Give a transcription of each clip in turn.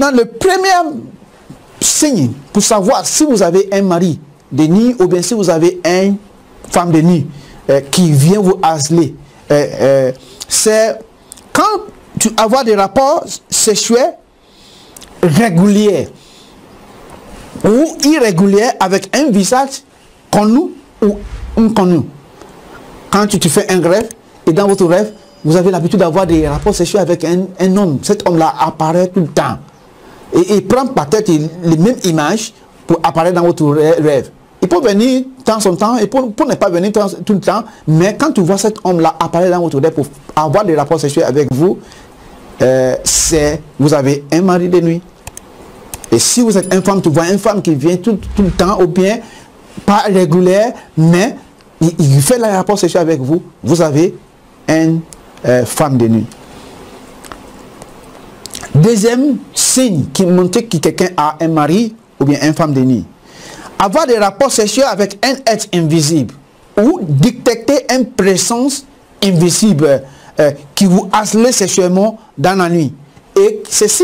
Maintenant, le premier signe pour savoir si vous avez un mari de nuit ou bien si vous avez une femme de nuit qui vient vous harceler, c'est quand tu as des rapports sexuels réguliers ou irréguliers avec un visage connu ou inconnu. Quand tu te fais un rêve et dans votre rêve, vous avez l'habitude d'avoir des rapports sexuels avec un homme. Cet homme-là apparaît tout le temps. Et il prend peut-être les mêmes images pour apparaître dans votre rêve. Il peut venir de temps en temps et pour ne pas venir tout le temps, mais quand tu vois cet homme-là apparaître dans votre rêve pour avoir des rapports sexuels avec vous, vous avez un mari de nuit. Et si vous êtes une femme, tu vois une femme qui vient tout le temps, ou bien pas régulière, mais il fait le rapport sexuel avec vous, vous avez une femme de nuit. Deuxième signe qui montre que quelqu'un a un mari ou bien une femme de nuit. Avoir des rapports sexuels avec un être invisible ou détecter une présence invisible qui vous harcèle sexuellement dans la nuit. Et c'est ce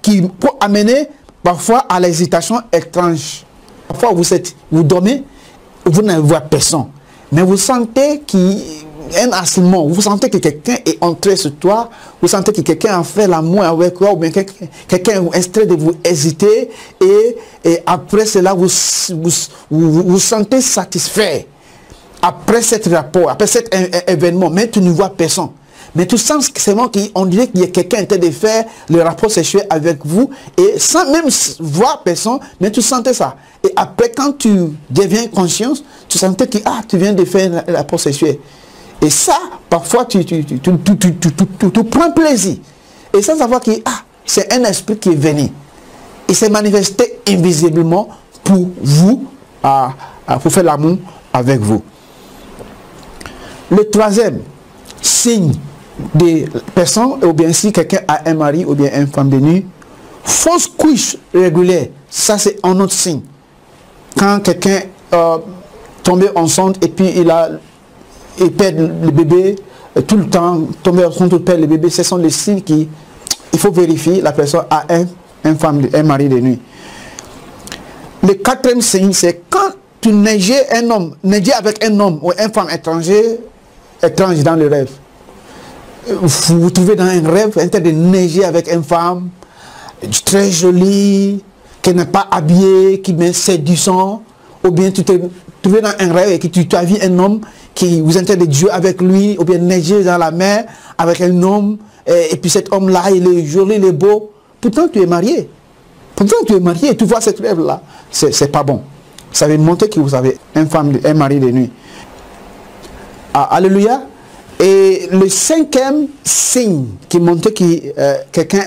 qui peut amener parfois à l'hésitation étrange. Parfois vous dormez, vous ne voyez personne. Mais vous sentez un harcèlement, vous sentez que quelqu'un est entré sur toi, vous sentez que quelqu'un a fait l'amour avec toi, ou bien quelqu'un est en train de vous hésiter, et après cela, vous sentez satisfait. Après cet rapport, après cet événement, mais tu ne vois personne. Mais tu sens seulement qu'on dirait qu'il y a quelqu'un en train de faire le rapport sexuel avec vous, et sans même voir personne, mais tu sentais ça. Et après, quand tu deviens conscient, tu sentais que tu viens de faire le rapport sexuel. Et ça, parfois, tu prends plaisir. Et sans savoir que c'est un esprit qui est venu. Il s'est manifesté invisiblement pour vous, pour faire l'amour avec vous. Le troisième signe des personnes, ou bien si quelqu'un a un mari ou bien une femme de nuit, fausse couche régulière, ça c'est un autre signe. Quand quelqu'un tombe enceinte et puis il perd le bébé tout le temps, tomber enceinte ou perd le bébé, ce sont les signes qu'il faut vérifier la personne a un mari de nuit. Le quatrième signe, c'est quand tu neiges avec un homme ou une femme étrange dans le rêve. Vous vous trouvez dans un rêve en train de neiger avec une femme très jolie, qui n'est pas habillée, qui est séduisant, ou bien tu te trouves dans un rêve et que tu as vu un homme qui vous est en train de jouer avec lui, ou bien neiger dans la mer avec un homme, et puis cet homme-là, il est joli, il est beau. Pourtant, tu es marié. Pourtant, tu es marié et tu vois cette rêve-là. C'est pas bon. Ça veut montrer que vous avez un mari de nuit. Alléluia. Et le cinquième signe qui montre que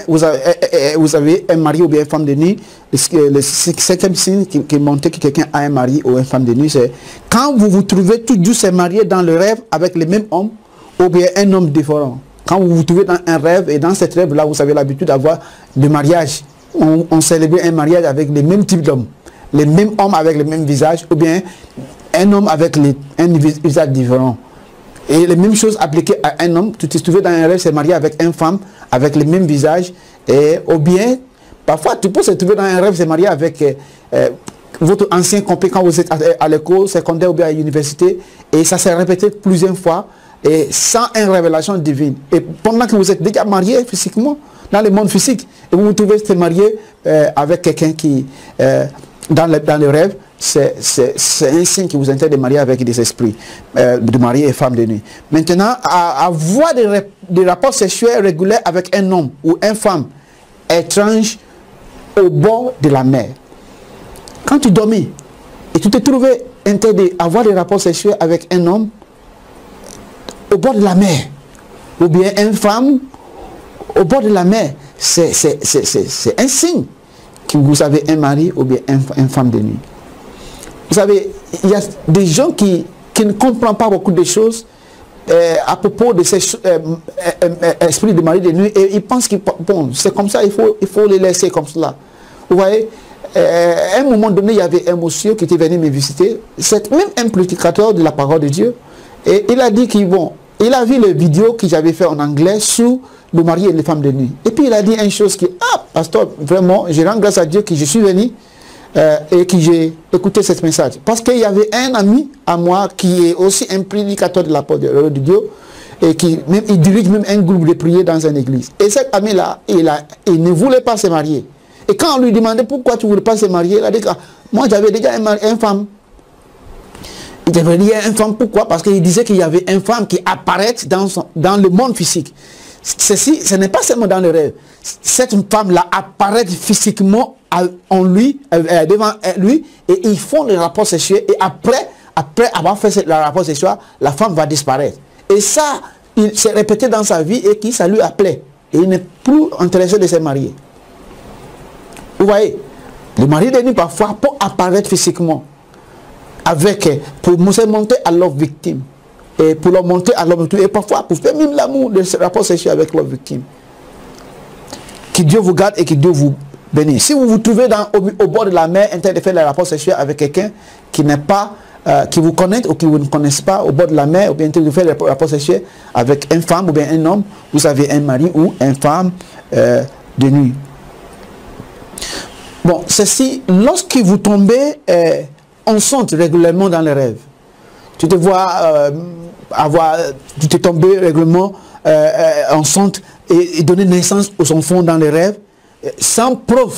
vous avez un mari ou bien une femme de nuit, le cinquième signe qui montre que quelqu'un a un mari ou une femme de nuit, c'est quand vous vous trouvez toujours se marier dans le rêve avec le même homme ou bien un homme différent. Quand vous vous trouvez dans un rêve et dans cette rêve-là, vous avez l'habitude d'avoir des mariages. On célèbre un mariage avec le même type d'homme, les mêmes hommes avec le même visage, ou bien un homme avec un visage différent. Et les mêmes choses appliquées à un homme, tu te trouves dans un rêve, c'est marié avec une femme, avec le même visage, ou bien, parfois tu peux se trouver dans un rêve, c'est marié avec votre ancien compagnon quand vous êtes à l'école, secondaire ou bien à l'université, et ça s'est répété plusieurs fois, et sans une révélation divine. Et pendant que vous êtes déjà marié physiquement, dans le monde physique, et vous vous trouvez se marier avec quelqu'un qui, dans le rêve, c'est un signe qui vous intéresse de marier avec des esprits, de marier et femme de nuit. Maintenant, avoir des rapports sexuels réguliers avec un homme ou une femme étrange au bord de la mer. Quand tu dormais et tu te trouvais en train d'avoir des rapports sexuels avec un homme au bord de la mer, ou bien une femme au bord de la mer, c'est un signe que vous avez un mari ou bien une femme de nuit. Vous savez, il y a des gens qui ne comprennent pas beaucoup de choses à propos de ces esprits de mari de nuit, et ils pensent que bon, c'est comme ça, il faut les laisser comme cela. Vous voyez, à un moment donné, il y avait un monsieur qui était venu me visiter, c'est même un prédicateur de la parole de Dieu, et il a dit que bon, Il a vu les vidéos que j'avais fait en anglais sur le mari et les femmes de nuit. Et puis il a dit une chose qui, ah, pasteur, vraiment, je rends grâce à Dieu que je suis venu et que j'ai écouté ce message. Parce qu'il y avait un ami à moi qui est aussi un prédicateur de la parole de Dieu et qui même, il dirige même un groupe de prière dans une église. Et cet ami-là, il ne voulait pas se marier. Et quand on lui demandait pourquoi tu ne voulais pas se marier, il a dit que moi j'avais déjà une femme. Il avait dit une femme, pourquoi? Parce qu'il disait qu'il y avait une femme qui apparaît dans le monde physique. Ceci, ce n'est pas seulement dans le rêve. Cette femme-là apparaît physiquement en lui, devant lui, et ils font le rapport sexuel. Et après avoir fait le rapport sexuel, la femme va disparaître. Et ça, il s'est répété dans sa vie et ça lui a plu. Et il n'est plus intéressé de se marier. Vous voyez, le mari de nuit parfois peut apparaître physiquement pour se monter à leur victime. Et pour leur monter à leur victime. Et parfois pour faire même l'amour de ce rapport sexuel avec leur victime. Que Dieu vous garde et que Dieu vous bénisse. Si vous vous trouvez au bord de la mer en train de faire le rapport sexuel avec quelqu'un qui n'est pas, qui vous connaît ou qui vous ne connaissez pas au bord de la mer, ou bien en train de faire le rapport sexuel avec une femme ou bien un homme, vous avez un mari ou une femme de nuit. Bon, ceci, lorsque vous tombez enceinte régulièrement dans les rêves, tu te vois tu t'es tombé régulièrement enceinte et donner naissance aux enfants dans les rêves, sans preuve,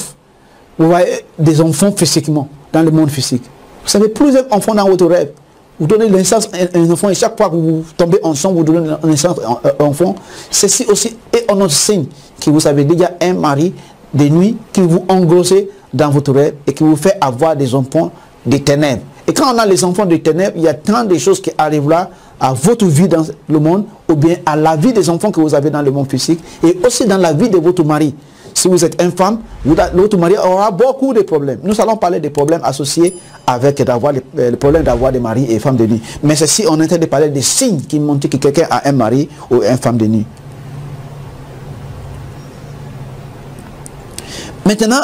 vous voyez, des enfants physiquement, dans le monde physique. Vous savez, plusieurs enfants dans votre rêve, vous donnez naissance à un enfant et chaque fois que vous tombez ensemble, vous donnez naissance à un enfant. Ceci aussi est un autre signe que vous avez déjà un mari de nuit qui vous engrosse dans votre rêve et qui vous fait avoir des enfants des ténèbres. Et quand on a les enfants des ténèbres, il y a tant de choses qui arrivent là à votre vie dans le monde, ou bien à la vie des enfants que vous avez dans le monde physique, et aussi dans la vie de votre mari. Si vous êtes une femme, votre mari aura beaucoup de problèmes. Nous allons parler des problèmes associés avec le problème d'avoir des maris et femmes de nuit. Mais ceci, on est en train de parler des signes qui montrent que quelqu'un a un mari ou une femme de nuit. Maintenant,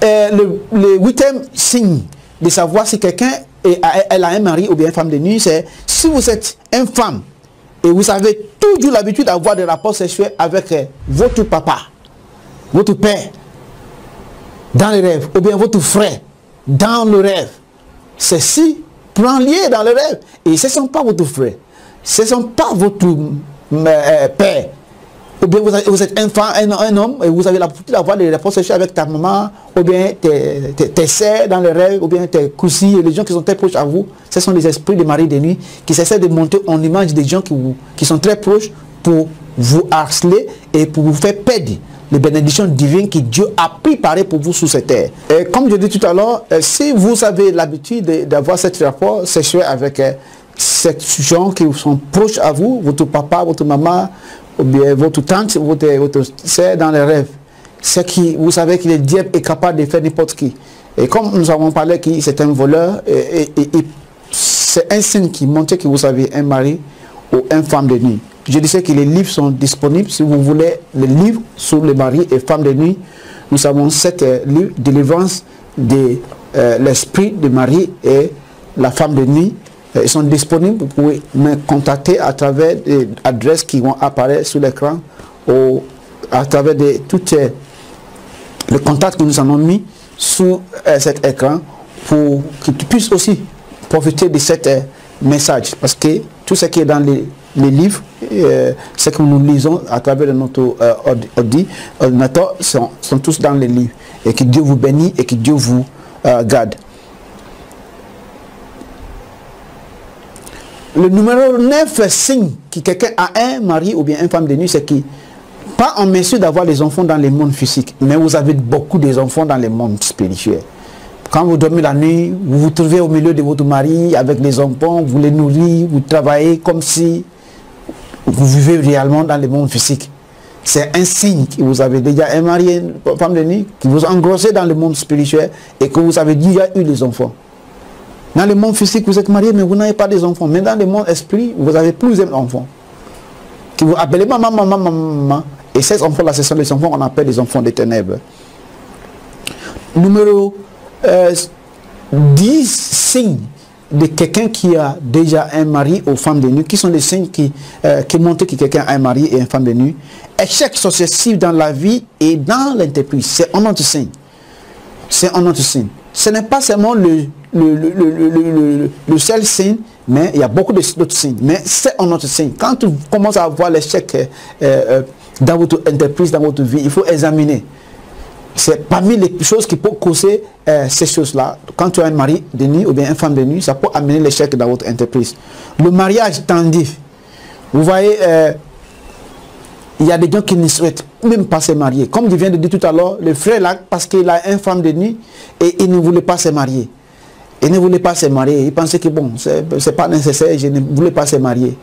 le huitième signe de savoir si quelqu'un elle a un mari ou bien une femme de nuit, c'est si vous êtes une femme et vous avez toujours l'habitude d'avoir des rapports sexuels avec votre papa, votre père, dans le rêve, ou bien votre frère, dans le rêve. Ceci prend lié dans le rêve. Et ce ne sont pas votre frère, ce ne sont pas votre père. Ou bien vous êtes un homme et vous avez l'habitude d'avoir des rapports sexuels avec ta maman, ou bien tes sœurs dans le rêve, ou bien tes cousines, les gens qui sont très proches à vous. Ce sont des esprits de mari de nuit qui essaient de monter en image des gens qui sont très proches pour vous harceler et pour vous faire perdre les bénédictions divines que Dieu a préparées pour vous sous cette terre. Et comme je dis tout à l'heure, si vous avez l'habitude d'avoir ce rapport sexuel avec ces gens qui sont proches à vous, votre papa, votre maman, ou bien votre tante, votre sœur dans les rêves, c'est que vous savez que le diable est capable de faire n'importe qui. Et comme nous avons parlé que c'est un voleur, et c'est un signe qui montre que vous avez un mari ou une femme de nuit. Je disais que les livres sont disponibles. Si vous voulez les livres sur les maris et femmes de nuit, nous avons 7 livres, délivrance de l'esprit de mari et la femme de nuit. Ils sont disponibles, vous pouvez me contacter à travers des adresses qui vont apparaître sur l'écran ou à travers de toutes les contacts que nous avons mis sur cet écran pour que tu puisses aussi profiter de cet message. Parce que tout ce qui est dans les livres, ce que nous lisons à travers de notre ordinateur sont tous dans les livres. Et que Dieu vous bénisse et que Dieu vous garde. Le numéro 9 signe que quelqu'un a un mari ou bien une femme de nuit, c'est que pas en mesure d'avoir des enfants dans le monde physique, mais vous avez beaucoup des enfants dans le monde spirituel. Quand vous dormez la nuit, vous vous trouvez au milieu de votre mari avec les enfants, vous les nourrissez, vous travaillez comme si vous vivez réellement dans le monde physique. C'est un signe que vous avez déjà un mari et une femme de nuit qui vous engrossez dans le monde spirituel et que vous avez déjà eu des enfants. Dans le monde physique, vous êtes marié, mais vous n'avez pas des enfants. Mais dans le monde esprit, vous avez plusieurs enfants. Qui vous appelez maman, maman, maman, maman. Et ces enfants-là, ce sont les enfants qu'on appelle les enfants des ténèbres. Numéro 10 signes de quelqu'un qui a déjà un mari aux femmes de nuit, qui sont les signes qui montrent que quelqu'un a un mari et une femme de nuit. Échecs successifs dans la vie et dans l'entreprise. C'est un autre signe. C'est un autre signe. Ce n'est pas seulement le seul signe, mais il y a beaucoup d'autres signes. Mais c'est un autre signe. Quand tu commences à avoir l'échec dans votre entreprise, dans votre vie, il faut examiner. C'est parmi les choses qui peuvent causer ces choses-là. Quand tu as un mari de nuit ou bien une femme de nuit, ça peut amener l'échec dans votre entreprise. Le mariage tardif. Vous voyez, il y a des gens qui ne souhaitent même pas se marier. Comme je viens de dire tout à l'heure, le frère là, parce qu'il a une femme de nuit et il ne voulait pas se marier. Il ne voulait pas se marier. Il pensait que bon, c'est pas nécessaire, je ne voulais pas se marier.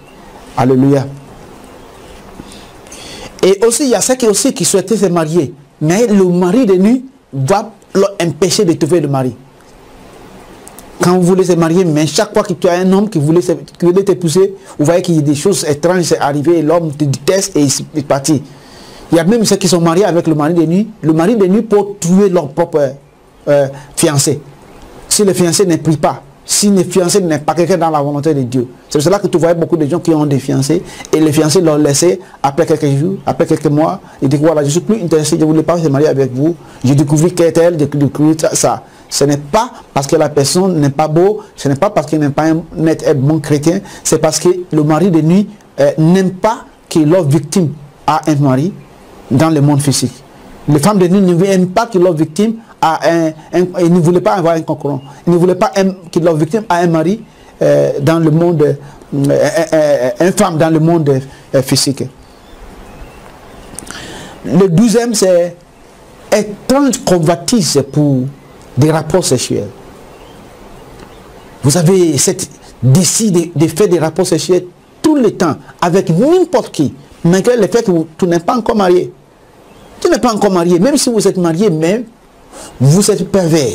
Alléluia. Et aussi, il y a ceux qui souhaitaient se marier. Mais le mari de nuit va leur empêcher de trouver le mari. Quand vous voulez se marier, mais chaque fois que tu as un homme qui voulait t'épouser, vous voyez qu'il y a des choses étranges qui sont arrivées, l'homme te déteste et il est parti. Il y a même ceux qui sont mariés avec le mari de nuit. Le mari de nuit peut tuer leur propre fiancé. Si le fiancé ne prie pas, si le fiancé n'est pas quelqu'un dans la volonté de Dieu. C'est pour cela que tu vois beaucoup de gens qui ont des fiancés et les fiancés leur laissent après quelques jours, après quelques mois. Ils disent voilà, je suis plus intéressé, je ne voulais pas se marier avec vous. J'ai découvert qu'elle est elle, j'ai découvert ça. Ce n'est pas parce que la personne n'est pas beau, ce n'est pas parce qu'il n'est pas un bon chrétien, c'est parce que le mari de nuit n'aime pas que leur victime a un mari dans le monde physique. Les femmes de nuit n'aiment pas que leur victime ils ne voulaient pas avoir un concurrent. Ils ne voulaient pas que leur victime ait un mari dans le monde, une femme dans le monde physique. Le 12e, c'est étrange convoitise pour des rapports sexuels. Vous avez cette décide de faire des rapports sexuels tout le temps avec n'importe qui, malgré le fait que tu n'es pas encore marié. Tu n'es pas encore marié, même si vous êtes marié, même vous êtes pervers,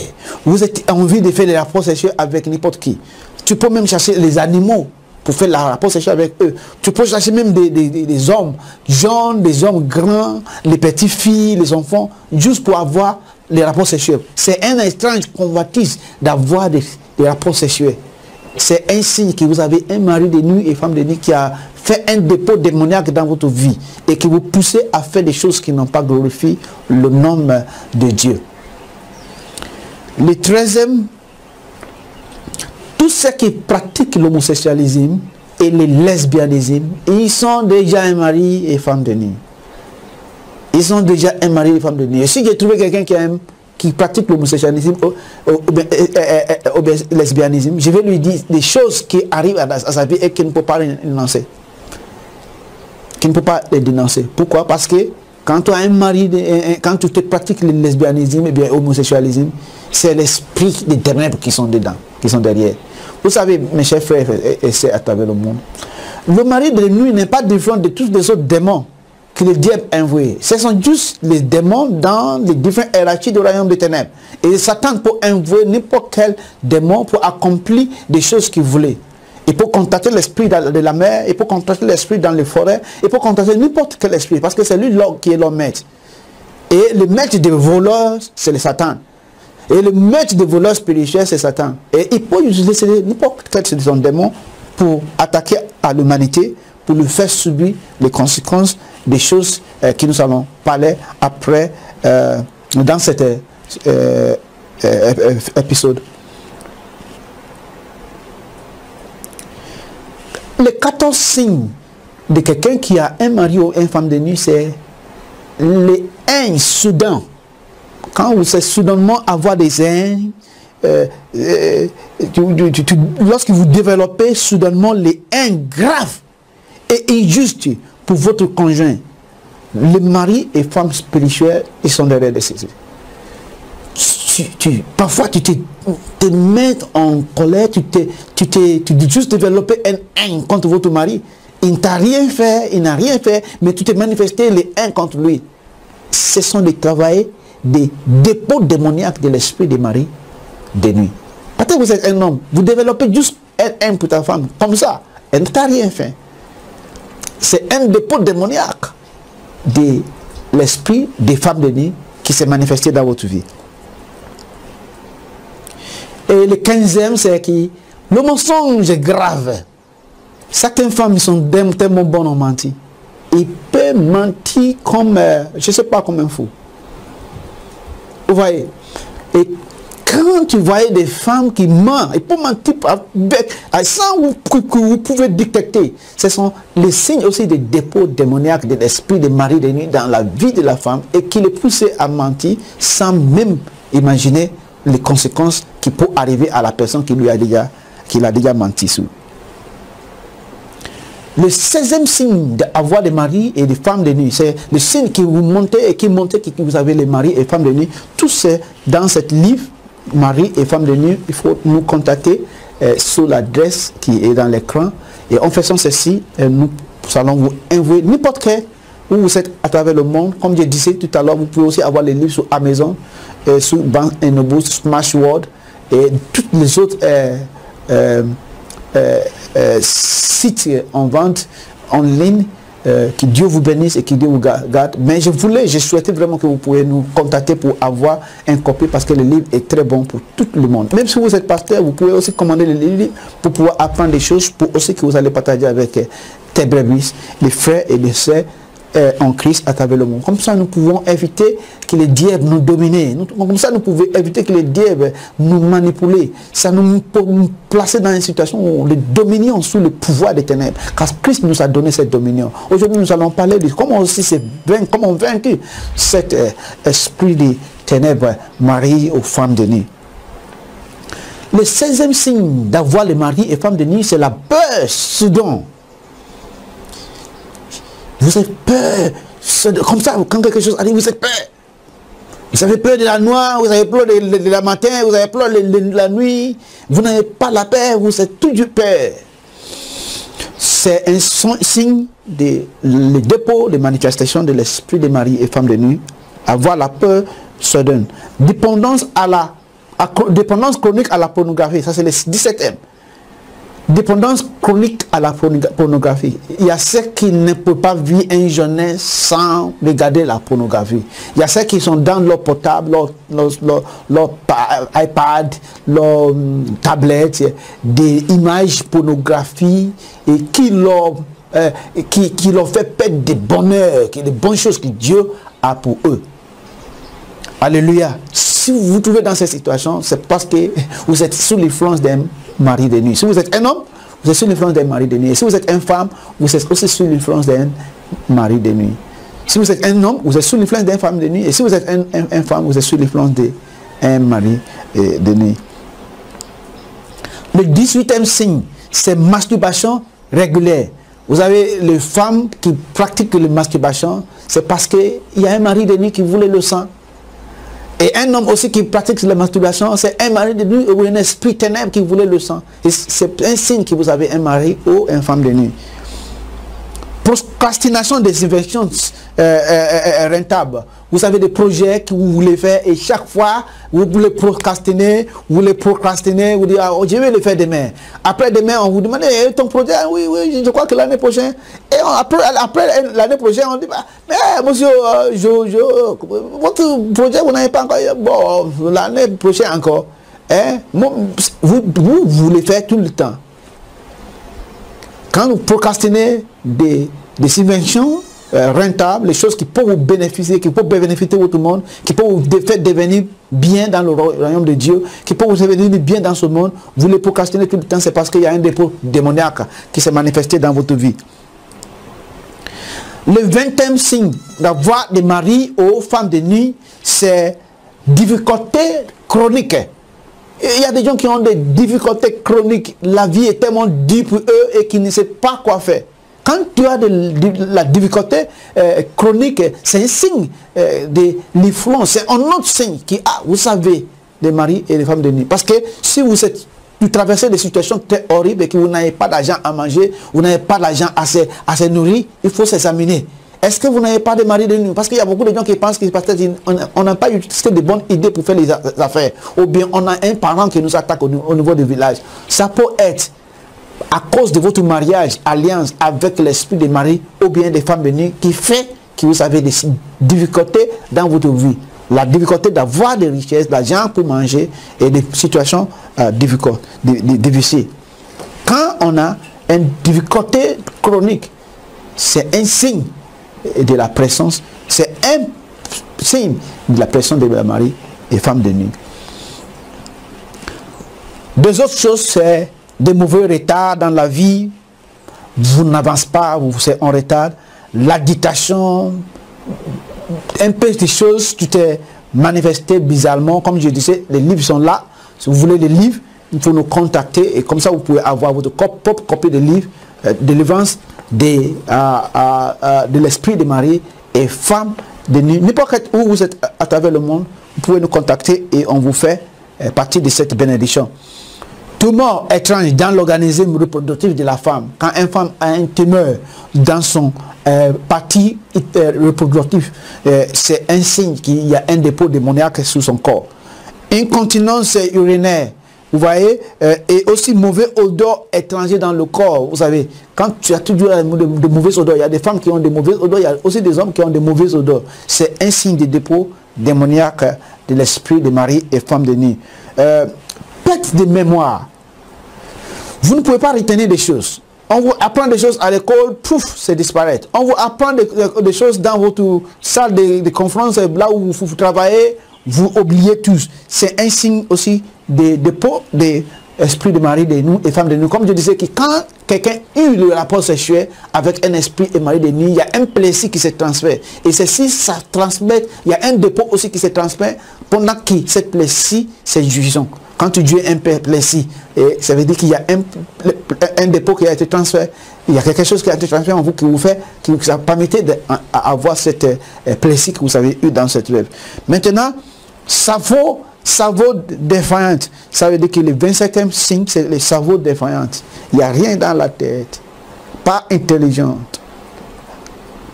vous avez envie de faire des rapports sexuels avec n'importe qui. Tu peux même chercher les animaux pour faire les rapports sexuels avec eux. Tu peux chercher même des hommes jeunes, des hommes grands, les petites filles, les enfants, juste pour avoir les rapports sexuels. C'est un étrange convoitise d'avoir des rapports sexuels. C'est un signe que vous avez un mari de nuit et femme de nuit qui a fait un dépôt démoniaque dans votre vie et qui vous pousse à faire des choses qui n'ont pas glorifié le nom de Dieu. Le 13e, tous ceux qui pratiquent l'homosexualisme et le lesbianisme, ils sont déjà un mari et femme de nuit. Ils sont déjà un mari et femme de nuit. Et si j'ai trouvé quelqu'un qui pratique l'homosexualisme ou le lesbianisme, je vais lui dire des choses qui arrivent à sa vie et qu'il ne peut pas les dénoncer. Qu'il ne peut pas les dénoncer. Pourquoi? Parce que quand tu as un mari, quand tu pratiques le lesbianisme et bien l'homosexualisme, c'est l'esprit des ténèbres qui sont dedans, qui sont derrière. Vous savez, mes chers frères et sœurs à travers le monde, le mari de nuit n'est pas différent de tous les autres démons que le diable a envoyés. Ce sont juste les démons dans les différentes hiérarchies du royaume des ténèbres. Et Satan peut envoyer n'importe quel démon pour accomplir des choses qu'il voulait. Il peut contacter l'esprit de la mer, il peut contacter l'esprit dans les forêts, il peut contacter n'importe quel esprit, parce que c'est lui qui est leur maître. Et le maître des voleurs, c'est le Satan. Et le maître des voleurs spirituels, c'est Satan. Et il peut utiliser n'importe quel de son démon pour attaquer à l'humanité, pour lui faire subir les conséquences des choses que nous allons parler après dans cet épisode. Les 14 signes de quelqu'un qui a un mari ou une femme de nuit, c'est les haines soudains. Quand vous savez soudainement avoir des haines, lorsque vous développez soudainement les haines graves et injustes pour votre conjoint, les maris et femmes spirituelles, ils sont derrière les saisies. Parfois tu te mets en colère, tu dis juste développer une haine contre votre mari. Il ne t'a rien fait, il n'a rien fait, mais tu t'es manifesté les haines contre lui. Ce sont des travails, des dépôts démoniaques de l'esprit des maris de nuit. Peut-être que vous êtes un homme, vous développez juste une haine pour ta femme, comme ça, elle ne t'a rien fait. C'est un dépôt démoniaque de l'esprit des femmes de nuit qui s'est manifesté dans votre vie. Et le 15e, c'est que Le mensonge est grave. Certaines femmes sont tellement bonnes en mentir. Ils peuvent mentir comme, je ne sais pas, comme un fou. Vous voyez? Et quand tu voyais des femmes qui mentent, et pour mentir sans que vous pouvez détecter, ce sont les signes aussi des dépôts démoniaques de l'esprit de mari de nuit dans la vie de la femme et qui les poussent à mentir sans même imaginer les conséquences qui peuvent arriver à la personne qui l'a déjà menti sur. Le 16e signe d'avoir des maris et des femmes de nuit, c'est le signe qui vous montez et qui montre que vous avez les maris et femmes de nuit. Tout c'est dans cette livre, mari et femmes de nuit. Il faut nous contacter sur l'adresse qui est dans l'écran. Et en faisant ceci, nous allons vous envoyer n'importe quel où vous êtes à travers le monde. Comme je disais tout à l'heure, vous pouvez aussi avoir les livres sur Amazon, sur Barnes & Noble, Smashwords et toutes les autres sites en vente en ligne. Que Dieu vous bénisse et que Dieu vous garde. Mais je souhaitais vraiment que vous pouvez nous contacter pour avoir un copie parce que le livre est très bon pour tout le monde. Même si vous êtes pasteur, vous pouvez aussi commander le livre pour pouvoir apprendre des choses, pour aussi que vous allez partager avec tes brebis, les frères et les sœurs en Christ à travers le monde. Comme ça, nous pouvons éviter que les diables nous dominent. Comme ça, nous pouvons éviter que les diables nous manipulent. Ça nous peut nous placer dans une situation où nous dominions sous le pouvoir des ténèbres. Car Christ nous a donné cette dominion. Aujourd'hui, nous allons parler de comment aussi comment vaincre cet esprit des ténèbres marié aux femmes de nuit. Le 16e signe d'avoir les maris et femmes de nuit, c'est la peur soudaine. Vous avez peur, comme ça, quand quelque chose arrive, vous avez peur. Vous avez peur de la nuit, vous avez peur de la matin, vous avez peur de la nuit. Vous n'avez pas la peur, vous êtes toujours peur. C'est un signe le dépôt, les manifestations de l'esprit des maris et femmes de nuit. Avoir la peur se donne. Dépendance chronique à la pornographie, ça c'est le 17e. Dépendance chronique à la pornographie. Il y a ceux qui ne peuvent pas vivre une journée sans regarder la pornographie. Il y a ceux qui sont dans leur portable, leur iPad, leur tablette, des images pornographiques et qui leur fait perdre des bonheurs, des bonnes choses que Dieu a pour eux. Alléluia. Si vous vous trouvez dans cette situation, c'est parce que vous êtes sous l'influence d'un mari de nuit. Si vous êtes un homme, vous êtes sous l'influence d'un mari de nuit. Et si vous êtes une femme, vous êtes aussi sous l'influence d'un mari de nuit. Si vous êtes un homme, vous êtes sous l'influence d'une femme de nuit. Et si vous êtes une femme, vous êtes sous l'influence d'un mari de nuit. Le 18e signe, c'est masturbation régulière. Vous avez les femmes qui pratiquent la masturbation, c'est parce qu'il y a un mari de nuit qui voulait le sang. Et un homme aussi qui pratique la masturbation, c'est un mari de nuit ou un esprit ténèbre qui voulait le sang. C'est un signe que vous avez un mari ou une femme de nuit. Procrastination des inventions rentables. Vous avez des projets que vous voulez faire et chaque fois, vous voulez procrastiner, vous dites, oh, je vais le faire demain. Après demain, on vous demande, ton projet, oui, je crois que l'année prochaine. Et après l'année prochaine, on dit, mais monsieur, votre projet, vous n'avez pas encore, bon, l'année prochaine encore. Hein? Vous voulez faire tout le temps. Quand vous procrastinez des inventions rentables, les choses qui peuvent vous bénéficier, qui peuvent bénéficier tout le monde, qui peuvent vous faire devenir bien dans le royaume de Dieu, qui peuvent vous devenir bien dans ce monde, vous les procrastinez tout le temps, c'est parce qu'il y a un dépôt démoniaque qui s'est manifesté dans votre vie. Le 20e signe d'avoir des maris aux femmes de nuit, c'est difficulté chronique. Il y a des gens qui ont des difficultés chroniques. La vie est tellement dure pour eux et qu'ils ne savent pas quoi faire. Quand tu as la difficulté chronique, c'est un signe de l'influence. C'est un autre signe qui a, vous savez, des maris et des femmes de nuit. Parce que si vous traversez des situations très horribles et que vous n'avez pas d'argent à manger, vous n'avez pas d'argent à se nourrir, il faut s'examiner. Est-ce que vous n'avez pas de mari de nuit? Parce qu'il y a beaucoup de gens qui pensent qu'on n'a pas utilisé de bonnes idées pour faire les affaires. Ou bien on a un parent qui nous attaque au niveau du village. Ça peut être à cause de votre mariage, alliance avec l'esprit des maris ou bien des femmes de nuit qui fait que vous avez des difficultés dans votre vie. La difficulté d'avoir des richesses, de l'argent pour manger et des situations difficiles. on a une difficulté chronique, c'est un signe de la présence, c'est un signe de la présence de mari et femme de nuit. Deux autres choses, c'est des mauvais retards dans la vie, vous n'avancez pas, vous êtes en retard, l'agitation, un peu de choses qui t'est manifesté bizarrement. Comme je disais, les livres sont là. Si vous voulez les livres, il faut nous contacter et comme ça vous pouvez avoir votre propre copie de livre, délivrance de l'esprit de mari et femme de nuit. N'importe où vous êtes à travers le monde, vous pouvez nous contacter et on vous fait partie de cette bénédiction. Tumeur étrange dans l'organisme reproductif de la femme. Quand une femme a un tumeur dans son partie reproductive, c'est un signe qu'il y a un dépôt démoniaque sous son corps. Incontinence urinaire, vous voyez, et aussi mauvais odeur étranger dans le corps. Vous savez, quand tu as toujours de mauvaises odeurs, il y a des femmes qui ont de mauvaises odeurs, il y a aussi des hommes qui ont de mauvaises odeurs. C'est un signe de dépôt démoniaque de l'esprit de mari et femme de nuit. Perte de mémoire. Vous ne pouvez pas retenir des choses. On vous apprend des choses à l'école, pouf, c'est disparaître. On vous apprend des choses dans votre salle de conférence, là où vous travaillez, vous oubliez tous. C'est un signe aussi de dépôt de l'esprit de mari de nous et femme de nous. Comme je disais, que quand quelqu'un eut le rapport sexuel avec un esprit et mari de nuit, il y a un plaisir qui se transfère. Et ceci, ça transmet, il y a un dépôt aussi qui se transmet pendant que cette plaisir, c'est jugeant. Quand tu joues un plaisir, ça veut dire qu'il y a un dépôt qui a été transféré, il y a quelque chose qui a été transféré en vous qui vous fait, qui vous a permis d'avoir cette plaisir que vous avez eu dans cette rêve. Maintenant, cerveau défaillant, ça veut dire que le 25e signe, c'est le cerveau défaillant. Il n'y a rien dans la tête, pas intelligente.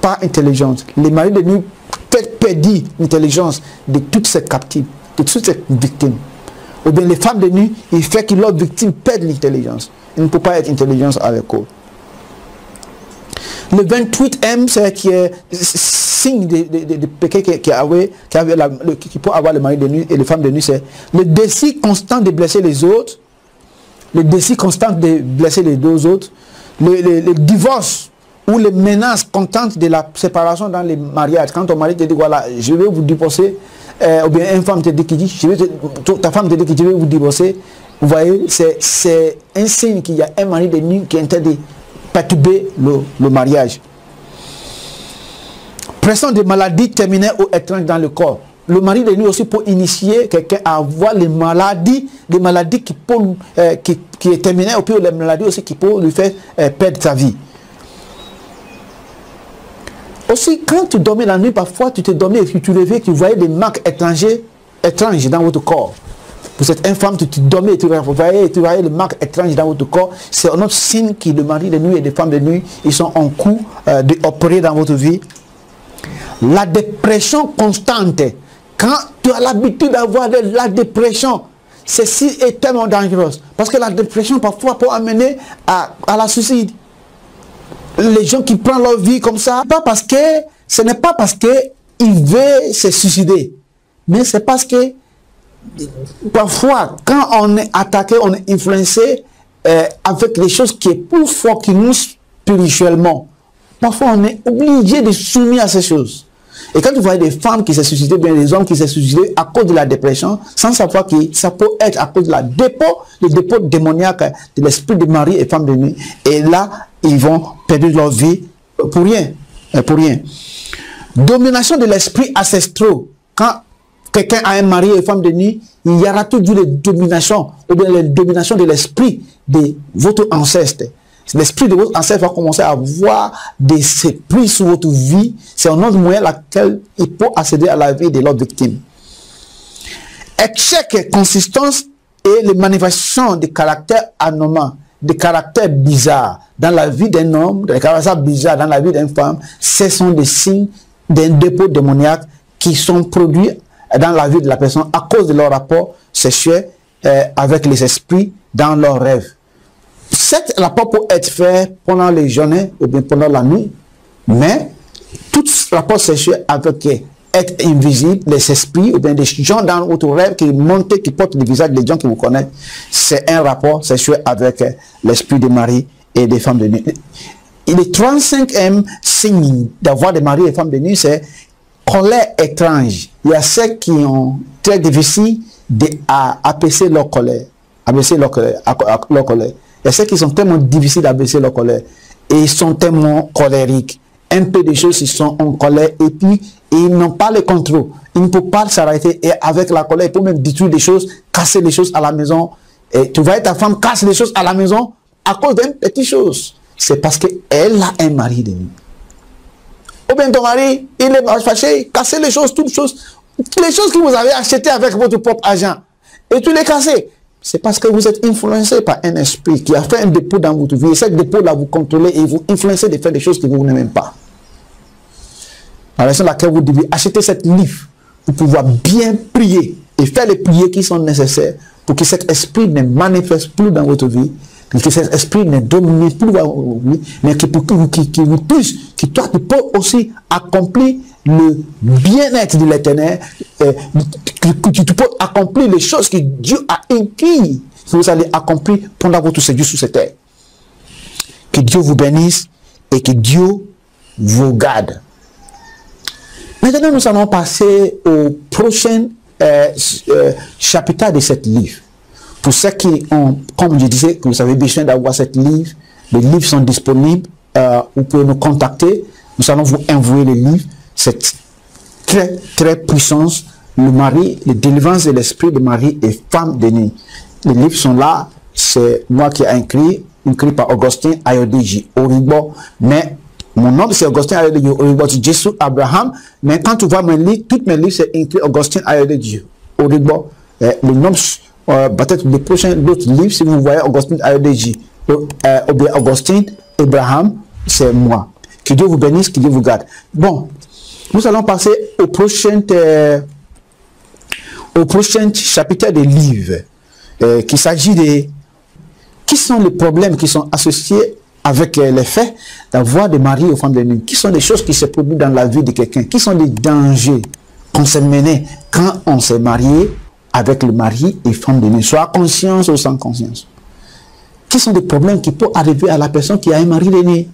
Pas intelligente. Les maris de nuit perdent l'intelligence de toutes ces captives, de toutes ces victimes. Ou bien les femmes de nuit, il fait que leurs victimes perdent l'intelligence. Il ne peut pas être intelligence avec eux. Le 28e, c'est qui est signe de péché qui peut avoir le mari de nuit et les femmes de nuit, c'est le désir constant de blesser les autres, le désir constant de blesser les deux autres, le divorce ou les menaces constantes de la séparation dans les mariages. Quand ton mari te dit, voilà, je vais vous divorcer, ou bien une femme te dit, ta femme te dit que je vais vous divorcer, vous voyez, c'est un signe qu'il y a un mari de nuit qui est en train de perturber le mariage. Pression de maladies terminaires ou étranges dans le corps. Le mari de nuit aussi peut initier quelqu'un à avoir des maladies qui est terminaire, ou puis les maladies aussi qui peuvent lui faire perdre sa vie. Aussi, quand tu dormais la nuit, parfois tu te dormais et tu rêvais que tu voyais des marques étranges dans votre corps. Vous êtes une femme, tu dormais et tu voyais des marques étranges dans votre corps. C'est un autre signe que le mari de nuit et les femmes de nuit, ils sont en cours d'opérer dans votre vie. La dépression constante. Quand tu as l'habitude d'avoir de la dépression, ceci est tellement dangereux. Parce que la dépression parfois peut amener à la suicide. Les gens qui prennent leur vie comme ça, ce n'est pas parce qu'ils veulent se suicider, mais c'est parce que parfois, quand on est attaqué, on est influencé avec les choses qui sont plus fortes que nous spirituellement. Parfois, on est obligé de se soumettre à ces choses. Et quand vous voyez des femmes qui se suicident, bien des hommes qui se suicident à cause de la dépression, sans savoir que ça peut être à cause de le dépôt démoniaque de l'esprit de mari et femme de nuit. Et là, ils vont perdre leur vie pour rien. Pour rien. Domination de l'esprit ancestral. Quand quelqu'un a un mari et femme de nuit, il y aura toujours les dominations, ou bien les dominations de l'esprit de votre ancêtre. L'esprit de votre ancêtre va commencer à avoir des esprits sur votre vie. C'est un autre moyen laquelle il peut accéder à la vie de leur victime. Échec, consistance et les manifestations de caractères anormaux, de caractères bizarres dans la vie d'un homme, des caractères bizarres dans la vie d'une femme, ce sont des signes d'un dépôt démoniaque qui sont produits dans la vie de la personne à cause de leur rapport sexuel avec les esprits dans leurs rêves. Cet rapport peut être fait pendant les journées ou bien pendant la nuit, mais tout rapport sexuel avec êtres invisibles, les esprits, ou bien des gens dans votre rêve qui montent, qui portent le visage des gens qui vous connaissent, c'est un rapport sexuel avec l'esprit de Marie et des femmes de nuit. Et le 35e signe d'avoir des maris et femmes de nuit, c'est colère étrange. Il y a ceux qui ont très difficile à apaiser leur colère. Abaisser leur colère. Il y a ceux qui sont tellement difficiles à abaisser leur colère. Et ils sont tellement colériques. Un peu de choses, ils sont en colère et puis ils n'ont pas le contrôle. Ils ne peuvent pas s'arrêter et avec la colère, ils peuvent même détruire des choses, casser des choses à la maison. Et tu vois, ta femme casse des choses à la maison à cause d'une petite chose. C'est parce qu'elle a un mari de nuit. Ou bien ton mari, il est fâché, casser les choses, toutes les choses que vous avez achetées avec votre propre argent. Et tu les casses. C'est parce que vous êtes influencé par un esprit qui a fait un dépôt dans votre vie. Et ce dépôt-là, vous contrôlez et vous influencez de faire des choses que vous n'aimez pas. La raison pour laquelle vous devez acheter cette livre pour pouvoir bien prier et faire les prières qui sont nécessaires pour que cet esprit ne manifeste plus dans votre vie, que cet esprit ne domine plus dans votre vie, mais que pour vous puisse, que toi tu peux aussi accomplir le bien-être de l'éternel, que tu peux accomplir les choses que Dieu a écrites, que vous allez accomplir pendant votre séjour sur cette terre. Que Dieu vous bénisse et que Dieu vous garde. Maintenant, nous allons passer au prochain chapitre de cette livre. Pour ceux qui ont, comme je disais, que vous avez besoin d'avoir cette livre, les livres sont disponibles, vous pouvez nous contacter, nous allons vous envoyer les livres. C'est très, très puissance. Le mari, les délivrances de l'esprit de Marie et femme de nuit. Les livres sont là, c'est moi qui ai écrit par Augustin Ayodeji Oribo, mais mon nom c'est Augustin Ayodeji Oribo, c'est Jésus Abraham, mais quand tu vois mes livres, toutes mes livres c'est écrit Augustin Ayodeji Oribo. Le nom, peut-être les prochains d'autres livres, si vous voyez Augustin Ayodeji ou bien Augustin Abraham, c'est moi. Que Dieu vous bénisse, que Dieu vous garde. Bon, nous allons passer au prochain chapitre des livres, qui s'agit de qui sont les problèmes qui sont associés avec les faits d'avoir des maris aux femmes de nuit. Qui sont les choses qui se produisent dans la vie de quelqu'un? Qui sont les dangers qu'on se menait quand on s'est marié avec le mari et femme de nuit, soit conscience ou sans conscience? Quels sont les problèmes qui peuvent arriver à la personne qui a un mari de nuit?